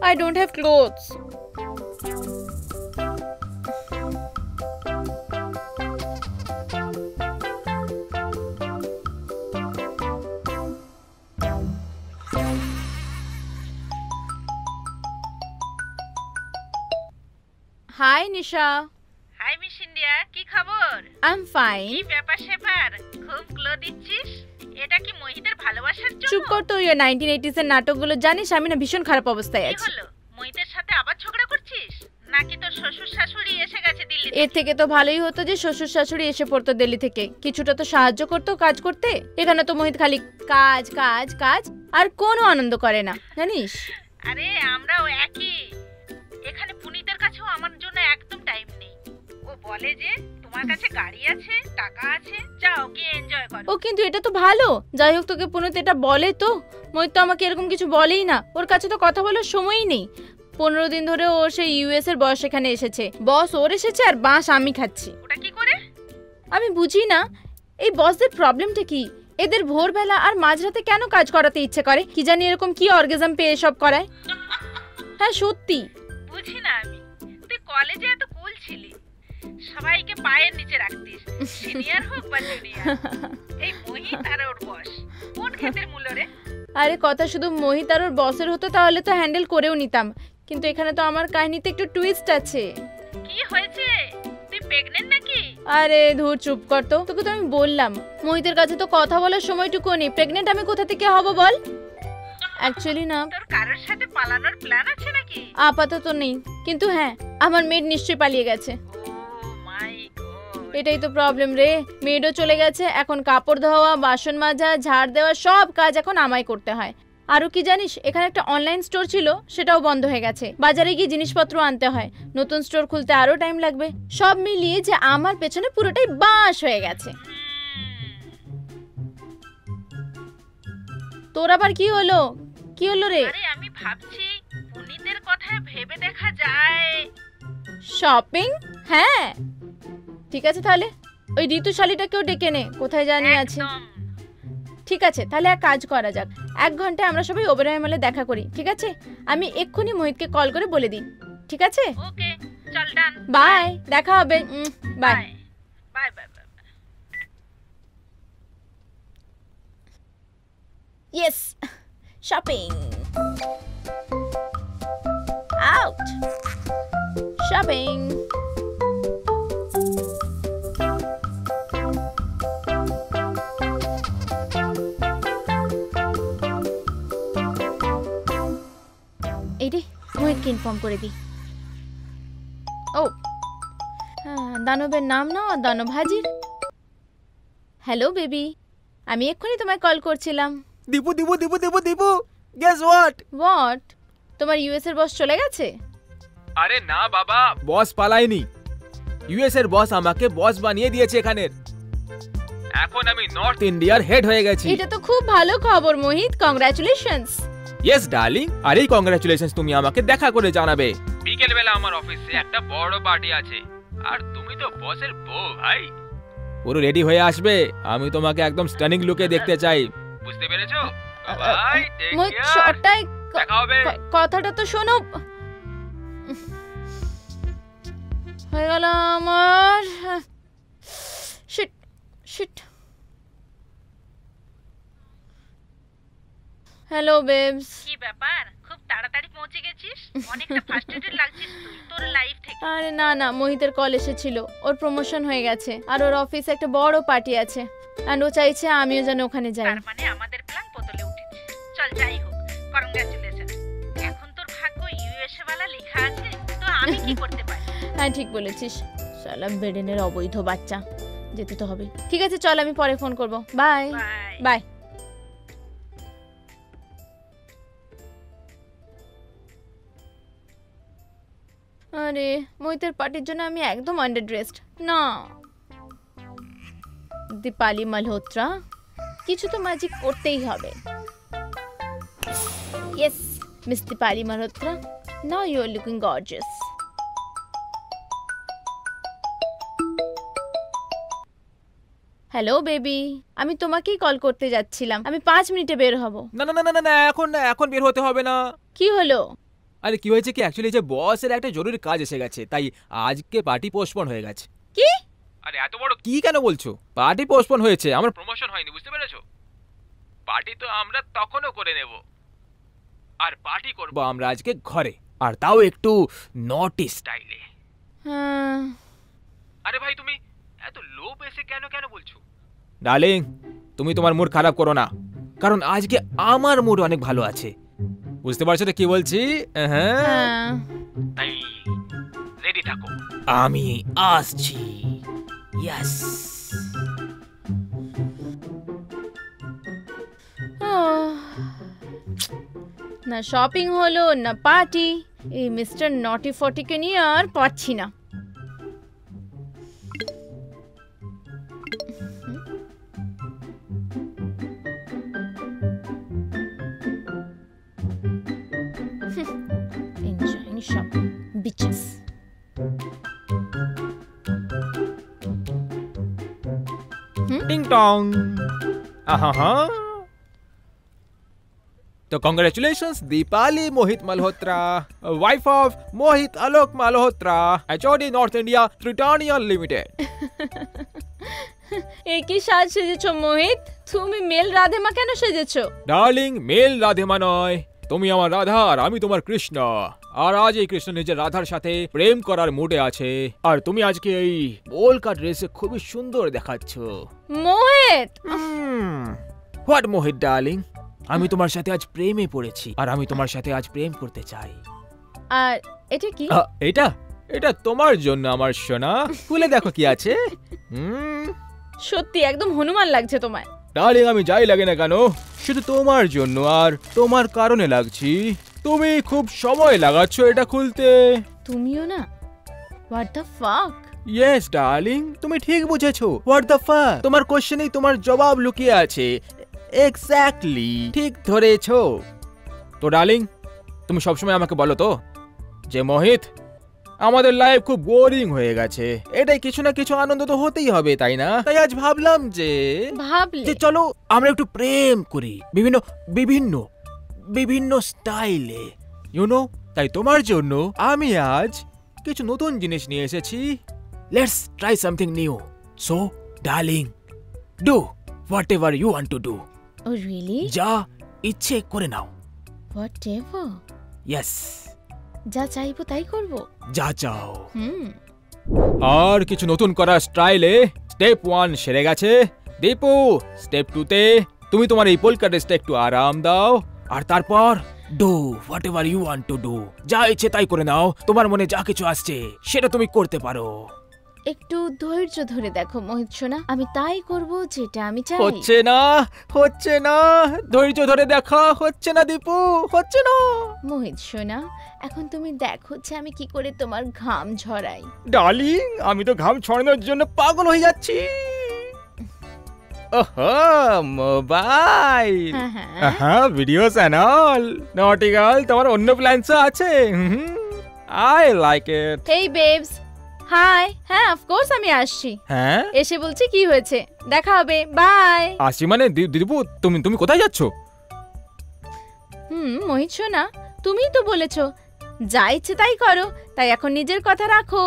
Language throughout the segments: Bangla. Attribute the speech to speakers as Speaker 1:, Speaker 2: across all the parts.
Speaker 1: I don't have clothes. Hi Nisha.
Speaker 2: Hi Miss India, কি খবর?
Speaker 1: I'm fine.
Speaker 2: কি ব্যাপার সেপার, খুব গ্লো দিচ্ছিস। এটা কি মোহিতের ভালোবাসার জন্য?
Speaker 1: চুপ কর তো, ওই 1980s এর নাটকগুলো জানিস, আমি না ভীষণ খারাপ অবস্থায়
Speaker 2: কি
Speaker 1: আছি।
Speaker 2: হলো, মোহিতের সাথে আবার ঝগড়া করছিস নাকি তোর শ্বশুর শাশুড়ি এসে গেছে দিল্লি
Speaker 1: এর থেকে তো ভালোই হতো যে শ্বশুর শাশুড়ি এসে পড়তো দিল্লি থেকে, কিছুটা তো সাহায্য করতো কাজ করতে। এখানে তো মোহিত খালি কাজ কাজ কাজ, আর কোনো আনন্দ করে না জানিস।
Speaker 2: আরে আমরাও একই। এখানে পুনিতের কাছেও আমার জন্য একদম টাইম নেই। ও বলে যে তোমার কাছে গাড়ি আছে, টাকা আছে, যাও গিয়ে এনজয় করো।
Speaker 1: ও কিন্তু এটা তো ভালো, যাই হোক তোকে পুনিত এটা বলে তো? মোহিত তো আমাকে এরকম কিছু বলেই না, ওর কাছে তো কথা বলার সময়ই নেই। 15 দিন ধরে ও সেই ইউএস এর বস এখানে এসেছে, বস ওর এসেছে আর বাঁশ আমি খাচ্ছি।
Speaker 2: ওটা কি করে?
Speaker 1: আমি বুঝি না এই বসদের প্রবলেমটা কি। এদের ভোরবেলা আর মাঝরাতে কেন কাজ করাতে ইচ্ছে করে, কি জানি এরকম কি অর্গাজম পেয়ে এসব করায়। হ্যাঁ সত্যি
Speaker 2: বুঝি না আমি। তুই কলেজে এত কুল ছিলি, সবাইকে পায়ের নিচে রাখতিস, সিনিয়র হোক বা জুনিয়র। এই মোহিত আর ওর বস কোন ক্ষেতের মূল্য রে?
Speaker 1: আরে কথা শুধু মোহিত আর ওর বসের হতো তাহলে তো হ্যান্ডেল করেও নিতাম, কিন্তু এখানে তো আমার কাহিনীতে একটু টুইস্ট আছে।
Speaker 2: কি হয়েছে, তুই প্রেগন্যান্ট নাকি?
Speaker 1: আরে ধুর চুপ কর তো, তোকে তো আমি বললাম মোহিতের কাছে তো কথা বলার সময়টুকু নেই, প্রেগনেন্ট আমি কোথা থেকে হব বল। অ্যাকচুয়ালি না,
Speaker 2: তোর কারোর সাথে পালানোর প্ল্যান আছে নাকি?
Speaker 1: আপাতত নেই, কিন্তু হ্যাঁ আমার মেড নিশ্চয়ই পালিয়ে গেছে।
Speaker 2: ও মাই গড,
Speaker 1: এটাই তো প্রবলেম রে, মেডও চলে গেছে, এখন কাপড় ধোয়া, বাসন মাজা, ঝাড় দেওয়া সব কাজ এখন আমায় করতে হয়। আরও কি জানিস, এখানে একটা অনলাইন স্টোর ছিল, সেটাও বন্ধ হয়ে গেছে, বাজারে গিয়ে জিনিসপত্র আনতে হয়, নতুন স্টোর খুলতে আরও টাইম লাগবে। সব মিলিয়ে যে আমার পেছনে পুরোটাই বাঁশ হয়ে গেছে। তোর আবার কি হলো, কি হলো রে?
Speaker 2: আরে আমি ভাবছি পুনিতের কথা ভেবে দেখা যায়।
Speaker 1: শপিং? হ্যাঁ ঠিক আছে, তাহলে ওই ঋতুশালীটাকেও ডেকে নে, কোথায় জানি আছে।
Speaker 2: একদম।
Speaker 1: ঠিক আছে, তাহলে এক কাজ করা যাক, 1 ঘন্টায় আমরা সবাই ওবেরয় মলে দেখা করি, ঠিক আছে? আমি এক্ষুনি মোহিতকে কল করে বলে দিই, ঠিক আছে?
Speaker 2: ওকে চল ডান।
Speaker 1: বাই, দেখা হবে, bye.
Speaker 2: Bye bye bye.
Speaker 1: Yes, shopping, out, shopping. এই রে, মোহিতকে ইনফর্ম করে দিই। ও হ্যাঁ, দানবের নাম না, দানব হাজির। হ্যালো বেবি, আমি এক্ষুনি তোমায় কল করছিলাম।
Speaker 3: Dipu Dipu Dipu Dipu Dipu, guess what?
Speaker 1: What? তোমার ইউএস এর বস চলে গেছে?
Speaker 3: আরে না বাবা, বস পালায়নি, ইউএস এর বস আমাকে বস বানিয়ে দিয়েছে এখানের। এখন আমি নর্থ ইন্ডিয়ার হেড হয়ে গেছি।
Speaker 1: এটা তো খুব ভালো খবর মোহিত, কংগ্রাচুলেশনস।
Speaker 3: ইয়েস ডার্লিং, আর এই কংগ্রাচুলেশনস তুমি আমাকে দেখা করে জানাবে। বিকেল বেলা আমার অফিসে একটা বড় পার্টি আছে, আর তুমি তো বসের বউ ভাই। পুরো রেডি হয়ে আসবে, আমি তোমাকে একদম স্টানিং লুকে দেখতে চাই, বুঝতে পেরেছো? বাই, টেক
Speaker 1: মোহিত
Speaker 3: কেয়ার,
Speaker 1: শটাই
Speaker 3: দেখা হবে।
Speaker 1: কথাটা তো শোনো। হয়ে গেল আমার। Shit shit. Hello babes.
Speaker 2: কি ব্যাপার, খুব তাড়াতাড়ি পৌঁছে গেছিস? অনেকটা ফার্স্ট্রেটেড লাগছিস তুই তোর লাইফ থেকে।
Speaker 1: আরে না না, মোহিতের কল এসেছিল, ওর প্রমোশন হয়ে গেছে, আর ওর অফিসে একটা বড় পার্টি আছে, আর ও চাইছে আমিও যেন ওখানে যাই।
Speaker 2: তার মানে আমাদের প্ল্যান বদলে উঠেছে। চল যাই হোক, কংগ্রাচুলেশন। এখন তোর ভাগ্য ইউএসএ ওয়ালা লেখা আছে, তো আমি কি করতে পারি?
Speaker 1: হ্যাঁ ঠিক বলেছিস, শালা বেডেনের অবৈধ বাচ্চা, যেতে তো হবে। ঠিক আছে চল, আমি পরে ফোন করব, বাই
Speaker 2: বাই।
Speaker 1: বাই। আরে মোহিতের পার্টির জন্য আমি একদম আন্ডার ড্রেসড না। দীপালি মালহোত্রা, কিছু তো ম্যাজিক করতেই হবে। Yes Miss Deepali Malhotra, now you are looking gorgeous. Hello baby, আমি তোমাকেই কল করতে যাচ্ছিলাম, আমি 5 মিনিটে বের হব।
Speaker 3: না না না না না, এখন না, এখন বের হতে হবে না।
Speaker 1: কি হলো?
Speaker 3: আরে কি হয়েছে কি অ্যাকচুয়ালি যে বসের একটা জরুরি কাজ এসে গেছে, তাই আজকে পার্টি পোস্টপোন হয়ে গেছে।
Speaker 1: কি?
Speaker 3: আরে এত বড় কি কেন বলছো? পার্টি পোস্টপোন হয়েছে, আমার প্রমোশন হয়নি, বুঝতে পেরেছো? পার্টি তো আমরা তখনও করে নেব, আর পার্টি করব আমরা আজকে ঘরে, আর তাও একটু নটি স্টাইলে।
Speaker 1: হ্যাঁ,
Speaker 3: আরে ভাই তুমি এত লো পেসে কেন কেন বলছো? ডার্লিং তুমি তোমার মুড খারাপ করো না, কারণ আজকে আমার মুড অনেক ভালো আছে, বুঝতে পারছো তো কি বলছি? হ্যাঁ,
Speaker 1: হ্যাঁ।
Speaker 3: তাই রেডি থাকো, আমি আসছি। ইয়েস।
Speaker 1: না শপিং হলো না পার্টি, এই মিস্টার নটি ফটিকে নিয়ে আর পাচ্ছি না। Enjoying shopping, bitches.
Speaker 3: टिंग टोंग। तो congratulations Deepali Mohit Malhotra, wife of Mohit Alok Malhotra, HOD North India Britannia Limited.
Speaker 1: একই সাজ সেজেছো মোহিত, তুমি মেল রাধেমা কেন সেজেছো?
Speaker 3: ডার্লিং মেল রাধেমা নয়, তুমি আমার রাধা আর আমি তোমার কৃষ্ণ, আর আজ এই কৃষ্ণ নিজের রাধার সাথে প্রেম করার মুডে আছে, আর তুমি আজকে এই পোলকা ড্রেসে খুবই সুন্দর দেখাচ্ছ।
Speaker 1: মোহিত,
Speaker 3: হোয়াট মোহিত ডার্লিং, আমি তোমার সাথে আজ প্রেমে পড়েছি, আর আমি তোমার সাথে আজ প্রেম করতে চাই।
Speaker 1: আর এটা কি?
Speaker 3: এটা এটা তোমার জন্য আমার সোনা, খুলে দেখো কি আছে।
Speaker 1: সত্যি একদম হনুমান লাগছে তোমায়।
Speaker 3: ডার্লিং আমি যাই লাগে না কেন শুধু তোমার জন্য আর তোমার কারণে লাগছি, তুমি খুব সময় লাগাচ্ছ এটা খুলতে।
Speaker 1: তুমিও না? What the fuck?
Speaker 3: Yes darling তুমি ঠিক বুঝেছো, হোয়াট দ্য ফাক, তোমার কোশ্চেনেই তোমার জবাব লুকিয়ে আছে। এক্স্যাক্টলি ঠিক ধরেছো। তো ডার্লিং তুমি সবসময় আমাকে বলো তো যে মোহিত আমাদের লাইফ খুব বোরিং হয়ে গেছে, এটাই কিছু না কিছু আনন্দ তো হতেই হবে, তাই না? তাই আজ ভাবলাম যে চলো আমরা একটু প্রেম করি বিভিন্ন বিভিন্ন বিভিন্ন স্টাইলে, ইউ নো। তাই তোমার জন্য আমি আজ কিছু নতুন জিনিস নিয়ে এসেছি। Let's try something new. So darling do whatever you want to do.
Speaker 1: Oh really?
Speaker 3: যা ইচ্ছে করে নাও।
Speaker 1: What ever?
Speaker 3: ইয়েস,
Speaker 1: যা চাইবো তাই করব।
Speaker 3: যা চাও। আর কিছু নতুন করার স্টাইলে স্টেপ 1 সেরে গেছে। দীপু স্টেপ 2 তে তুমি তোমার এই পোলকা ড্রেসটা একটু আরাম দাও, আর তারপর do whatever you want to do. যা ইচ্ছে তাই করে নাও, তোমার মনে যা কিছু আসছে সেটা তুমি করতে পারো।
Speaker 1: একটু ধৈর্য ধরে দেখো মোহিত সোনা, আমি তাই করব যেটা আমি চাই।
Speaker 3: হচ্ছে না, হচ্ছে না, ধৈর্য ধরে দেখা হচ্ছে না দীপু, হচ্ছে না।
Speaker 1: মোহিত সোনা এখন তুমি দেখো যে আমি কি করে তোমার ঘাম ঝরাই।
Speaker 3: ডার্লিং আমি তো ঘাম ছড়ানোর জন্য পাগল হয়ে যাচ্ছি। ওহো মোবাইল, হ্যাঁ videos and all. Naughty girl তোমার অন্য প্ল্যানস আছে? I like it.
Speaker 1: Hey babes, hi. হ্যাঁ অফ কোর্স আমি আসছি।
Speaker 3: হ্যাঁ
Speaker 1: এসে বলছি কি হয়েছে, দেখা হবে, বাই।
Speaker 3: আসছি মানে দীপু তুমি তুমি কোথায় যাচ্ছ?
Speaker 1: মোহিত সোনা তুমিই তো বলেছো যা ইচ্ছে তাই করো, তাই এখন নিজের কথা রাখো।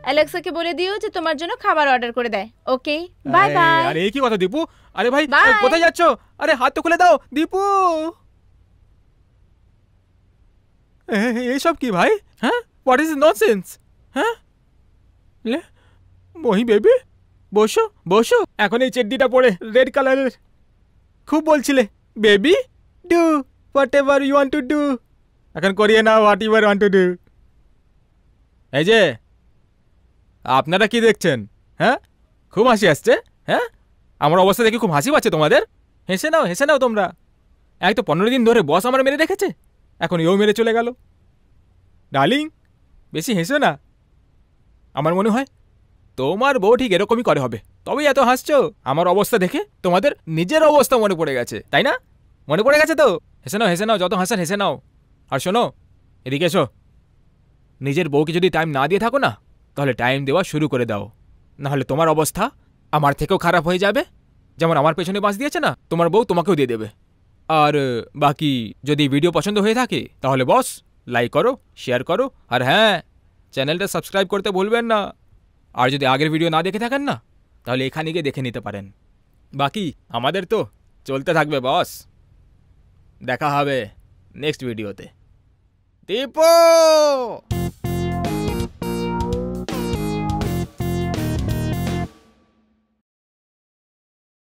Speaker 1: অ্যালেক্সাকে বলে দিও যে তোমার জন্য খাবার অর্ডার করে দেয়। Okay bye bye.
Speaker 3: আরে এই কি কথা দীপু? আরে ভাই
Speaker 1: Bye.
Speaker 3: কোথায় যাচ্ছ? আরে হাত তো খুলে দাও দীপু। এইসব কি ভাই? হ্যাঁ হোয়াট ইজ ননসেন্স? হ্যাঁ লে মহি বেবি বসো বসো, এখন এই চেড্ডিটা পরে রেড কালারের খুব বলছিলে baby do whatever you want to do. এখন করিয়ে না whatever want to do. এই যে আপনারা কি দেখছেন? হ্যাঁ খুব হাসি আসছে। হ্যাঁ আমার অবস্থা দেখে খুব হাসি পাচ্ছে তোমাদের? হেসে নাও তোমরা। এক তো 15 দিন ধরে বস আমার মেরে রেখেছে, এখন এও মেরে চলে গেল। ডার্লিং বেশি হেসো না, আমার মনে হয় তোমার বউ ঠিক এরকমই করে হবে, তবেই এত হাসছো। আমার অবস্থা দেখে তোমাদের নিজের অবস্থা মনে পড়ে গেছে, তাই না? মনে পড়ে গেছে তো হেসে নাও, যত হাসার হেসে নাও। আর শোনো এদিকে এসো, নিজের বউকে যদি টাইম না দিয়ে থাকো না তাহলে টাইম দেওয়া শুরু করে দাও, নাহলে তোমার অবস্থা আমার থেকেও খারাপ হয়ে যাবে। যেমন আমার পেছনে বাঁশ দিয়েছে না, তোমার বউ তোমাকেও দিয়ে দেবে। আর বাকি যদি ভিডিও পছন্দ হয়ে থাকে তাহলে বস লাইক করো, শেয়ার করো, আর হ্যাঁ, চ্যানেলটা সাবস্ক্রাইব করতে ভুলবেন না। আর যদি আগের ভিডিও না দেখে থাকেন না, তাহলে এখানে গিয়ে দেখে নিতে পারেন। বাকি আমাদের তো চলতে থাকবে বস। দেখা হবে নেক্সট ভিডিওতে। দীপু!